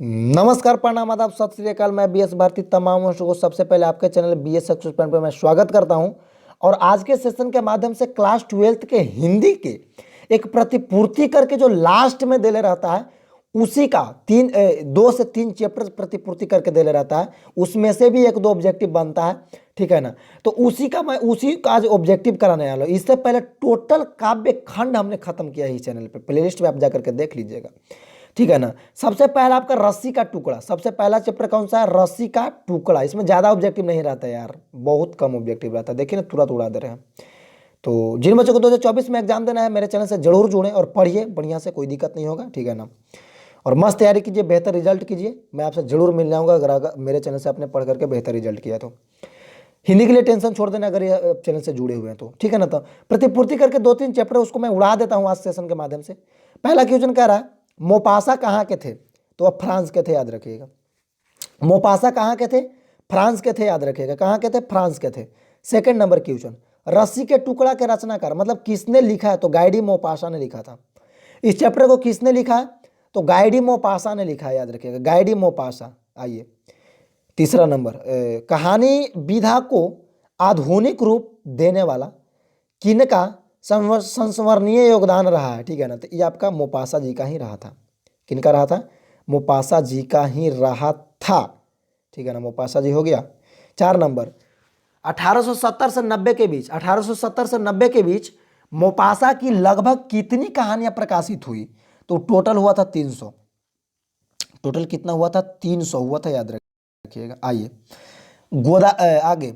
नमस्कार, प्रणाम, आदाब, सत श्री अकाल। मैं बीएस भारती तमाम वर्षों को सबसे पहले आपके चैनल बीएस सक्सेस पॉइंट पर मैं स्वागत करता हूं। और आज के सेशन के माध्यम से क्लास 12th के हिंदी के एक प्रतिपूर्ति करके जो लास्ट में देले रहता है उसी का 2 से 3 चैप्टर प्रतिपूर्ति करके देले रहता है। उसमें से भी एक दो ऑब्जेक्टिव बनता है, ठीक है ना। तो मैं उसी का आज ऑब्जेक्टिव कराने वाला हूँ। इससे पहले टोटल काव्य खंड हमने खत्म किया है इस चैनल पे, प्लेलिस्ट में आप जाकर के देख लीजिएगा, ठीक है ना। सबसे पहला आपका रस्सी का टुकड़ा, सबसे पहला चैप्टर कौन सा है? रस्सी का टुकड़ा। इसमें ज्यादा ऑब्जेक्टिव नहीं रहता है यार, बहुत कम ऑब्जेक्टिव रहता है। देखिए ना, तुरंत उड़ा दे रहे हैं। तो जिन बच्चों को 2024 में एग्जाम देना है मेरे चैनल से जरूर जुड़ें और पढ़िए बढ़िया से, कोई दिक्कत नहीं होगा, ठीक है ना। और मस्त तैयारी कीजिए, बेहतर रिजल्ट कीजिए। मैं आपसे जरूर मिल जाऊंगा अगर मेरे चैनल से आपने पढ़ करके बेहतर रिजल्ट किया तो। हिंदी के लिए टेंशन छोड़ देना अगर ये चैनल से जुड़े हुए हैं तो, ठीक है ना। तो प्रतिपूर्ति करके 2-3 चैप्टर उसको मैं उड़ा देता हूँ आज सेशन के माध्यम से। पहला क्वेश्चन कह रहा है मोपासा कहाँ के थे? तो अब फ्रांस के थे, याद रखिएगा। मोपासा कहाँ के थे? फ्रांस के थे, याद रखिएगा। कहाँ के थे? फ्रांस के थे। सेकंड नंबर क्वेश्चन, रस्सी के टुकड़ा के रचनाकार मतलब किसने लिखा है? तो गाइडी मोपासा ने लिखा था। इस चैप्टर को किसने लिखा है? तो गाइडी मोपासा ने लिखा है, याद रखिएगा, गाइडी मोपासा। आइए तीसरा नंबर, कहानी विधा को आधुनिक रूप देने वाला किनका संस्मरणीय योगदान रहा है? ठीक है ना। तो ये आपका मोपासा जी का ही रहा था। किनका रहा था? मोपासा जी का ही रहा था, ठीक है ना। मोपासा जी हो गया। 4 नंबर, 1870 से 90 के बीच, 1870 से 90 के बीच मोपासा की लगभग कितनी कहानियां प्रकाशित हुई? तो टोटल हुआ था 300। टोटल कितना हुआ था? 300 हुआ था, याद रखिएगा। आइए आगे,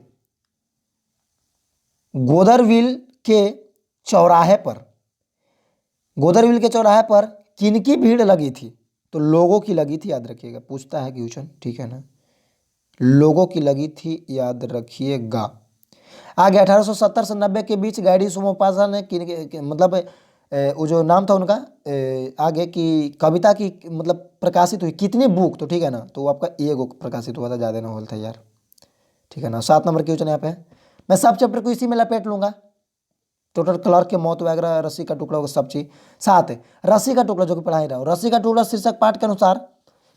गोदरविल के चौराहे पर, गोदरविल के चौराहे पर किनकी भीड़ लगी थी? तो लोगों की लगी थी, याद रखिएगा। पूछता है क्वेश्चन, ठीक है ना। लोगों की लगी थी, याद रखिएगा। आगे 1870 से 90 के बीच गाइडी सोमोपासा ने मतलब वो जो नाम था उनका, आगे की कविता की मतलब प्रकाशित हुई कितनी बुक? तो ठीक है ना, तो आपका एगो प्रकाशित हुआ था, ज़्यादा ना होल था यार, ठीक है ना। 7 नंबर क्वेश्चन यहाँ पे मैं सब चैप्टर को इसी में लपेट लूंगा। टोटल क्लर्क के मौत वगैरह, रस्सी का टुकड़ा, सब चीज। 7 है रस्सी का टुकड़ा, जो कि पढ़ा ही रहा हूँ। रस्सी का टुकड़ा शीर्षक पाठ के अनुसार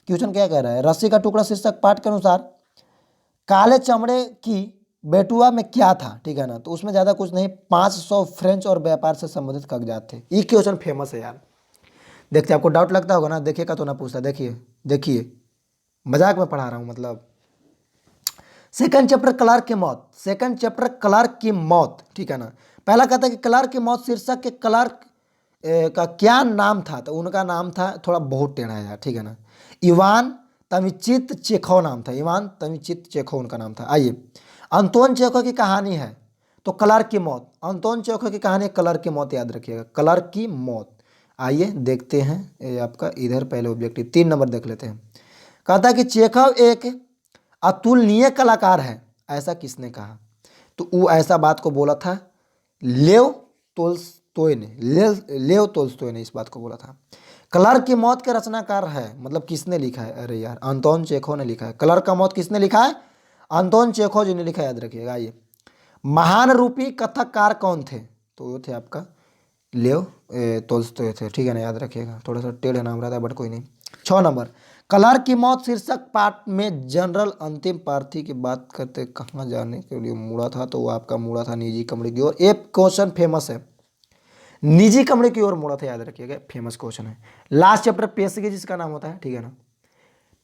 क्वेश्चन क्या कह रहा है? रस्सी का टुकड़ा शीर्षक पाठ के अनुसार काले चमड़े की बेटुआ में क्या था? ठीक है ना। तो उसमें ज्यादा कुछ नहीं, 500 फ्रेंच और व्यापार से संबंधित कागजात थे। ये क्वेश्चन फेमस है यार। देखते आपको डाउट लगता होगा ना, देखिएगा तो ना पूछता। देखिए देखिए, मजाक में पढ़ा रहा हूँ मतलब। सेकंड चैप्टर क्लार्क की मौत, सेकंड चैप्टर क्लार्क की मौत, ठीक है ना। पहला कहता है कि क्लार्क की मौत शीर्षक के क्लार्क का क्या नाम था? तो उनका नाम था, थोड़ा बहुत टेढ़ा है यार, ठीक है ना, इवान तमिचित चेखो नाम था। इवान तमिचित चेखो उनका नाम था। आइए, अंतोन चेखो की कहानी है तो क्लार्क की मौत। अंतोन चेखो की कहानी क्लार्क की मौत, याद रखिएगा, क्लार्क की मौत। आइए देखते हैं, ये आपका इधर पहले ऑब्जेक्टिव 3 नंबर देख लेते हैं। कहता है कि चेखव एक अतुलनीय कलाकार है, ऐसा किसने कहा? तो वो ऐसा बात को बोला था लेव तोल्स्तोय ने। लेव तोल्स्तोय ने इस बात को बोला था। क्लर्क की मौत के रचनाकार है मतलब किसने लिखा है? अरे यार, अंतोन चेखो ने लिखा है। क्लर्क का मौत किसने लिखा है? अंतोन चेखो जी ने लिखा है, याद रखिएगा। ये महान रूपी कथककार कौन थे? तो वो थे आपका लेव तोल्स्तोय थे, ठीक है ना, याद रखिएगा। थोड़ा सा टेढ़ा नाम रहता है बट कोई नहीं। 6 नंबर, क्लर्क की मौत शीर्षक पाठ में जनरल अंतिम पार्थी की बात करते कहाँ जाने के लिए मुड़ा था? तो वो आपका मुड़ा था निजी कमरे की ओर। एक क्वेश्चन फेमस है, निजी कमरे की ओर मुड़ा था, याद रखिएगा, फेमस क्वेश्चन है। लास्ट चैप्टर पेशगी जिसका नाम होता है, ठीक है ना,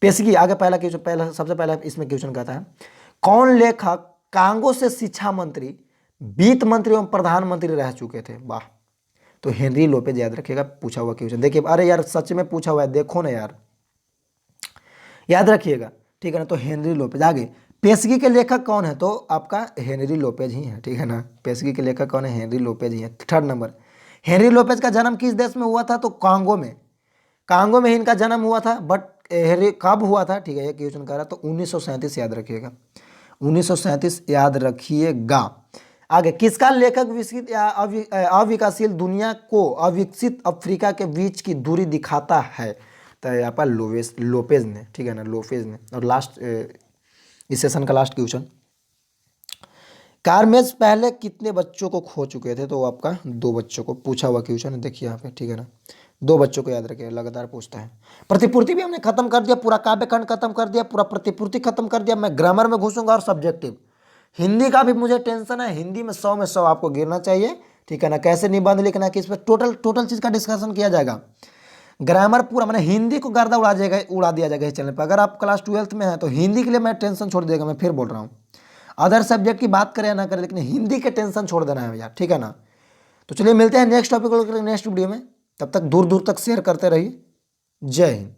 पेशगी। आगे पहला क्वेश्चन, पहला सबसे पहला इसमें क्वेश्चन कहता है कौन लेखक कांगो से शिक्षा मंत्री, वित्त मंत्री एवं प्रधानमंत्री रह चुके थे? वाह। तो हेनरी लोपेज, याद रखिएगा, पूछा हुआ क्वेश्चन। देखिए, अरे यार सच में पूछा हुआ है, देखो ना यार, याद रखिएगा, ठीक है ना। तो हेनरी लोपेज। आगे, पेशगी के लेखक कौन है? तो आपका हेनरी लोपेज ही है, ठीक है ना। पेशगी के लेखक कौन है? हेनरी लोपेज ही है। 3rd नंबर, हेनरी लोपेज का जन्म किस देश में हुआ था? तो कांगो में। कांगो में ही इनका जन्म हुआ था, बट हेनरी कब हुआ था? ठीक है, ये क्वेश्चन कर रहा, तो 1937, याद रखिएगा, 1937 याद रखिएगा। आगे, किसका लेखक विकसित या अविकासशील दुनिया को अविकसित अफ्रीका के बीच की दूरी दिखाता है? तो यहाँ पर लोपेज ने, ठीक है ना, लोपेज ने। और लास्ट इस सेशन का लास्ट क्वेश्चन, कारमेज पहले कितने बच्चों को खो चुके थे? तो आपका 2 बच्चों को पूछा हुआ क्वेश्चन है, देखिए यहाँ पे, ठीक है ना। दो बच्चों को याद रखिए, लगातार पूछता है। प्रतिपूर्ति भी हमने खत्म कर दिया, पूरा काव्य खंड खत्म कर दिया, पूरा प्रतिपूर्ति खत्म कर दिया। मैं ग्रामर में घुसूंगा और सब्जेक्टिव हिंदी का भी मुझे टेंशन है। हिंदी में 100 में 100 आपको गिरना चाहिए, ठीक है ना। कैसे निबंध लिखना है, किस पर टोटल चीज का डिस्कशन किया जाएगा। ग्रामर पूरा मैंने हिंदी को गर्दा उड़ा दिया जाएगा इस चैनल पर। अगर आप क्लास 12th में हैं तो हिंदी के लिए मैं टेंशन छोड़ देगा, मैं फिर बोल रहा हूँ। अदर सब्जेक्ट की बात करें या ना करें, लेकिन हिंदी के टेंशन छोड़ देना है भैया, ठीक है ना। तो चलिए मिलते हैं नेक्स्ट टॉपिक को लेकर नेक्स्ट वीडियो में। तब तक दूर दूर तक शेयर करते रहिए। जय हिंद।